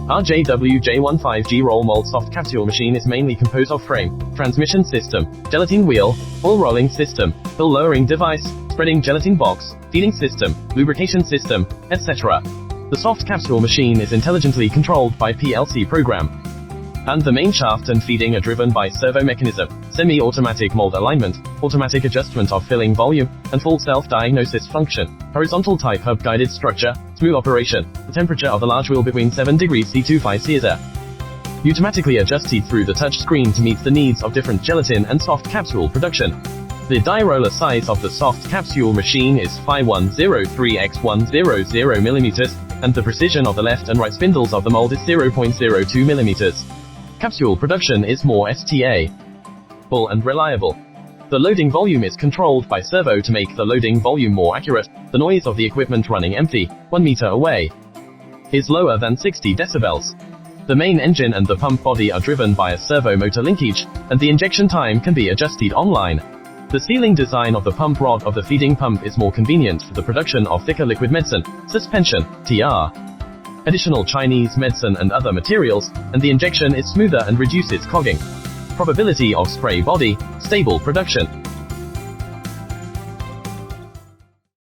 RJWJ-15G roll mold soft capsule machine is mainly composed of frame, transmission system, gelatin wheel, oil rolling system, fill lowering device, spreading gelatin box, feeding system, lubrication system, etc. The soft capsule machine is intelligently controlled by PLC program, and the main shaft and feeding are driven by servo mechanism, semi-automatic mold alignment, automatic adjustment of filling volume, and full self-diagnosis function, horizontal type hub-guided structure, smooth operation, the temperature of the large wheel between 7 degrees C to 5 Celsius. Automatically adjusted through the touch screen to meet the needs of different gelatin and soft capsule production. The die roller size of the soft capsule machine is 5103x100 mm, and the precision of the left and right spindles of the mold is 0.02 mm. Capsule production is more stable and reliable. The loading volume is controlled by servo to make the loading volume more accurate. The noise of the equipment running empty, 1 meter away, is lower than 60 decibels. The main engine and the pump body are driven by a servo motor linkage, and the injection time can be adjusted online. The sealing design of the pump rod of the feeding pump is more convenient for the production of thicker liquid medicine, suspension, TR, additional Chinese medicine and other materials, and the injection is smoother and reduces clogging. Probability of spray body, stable production.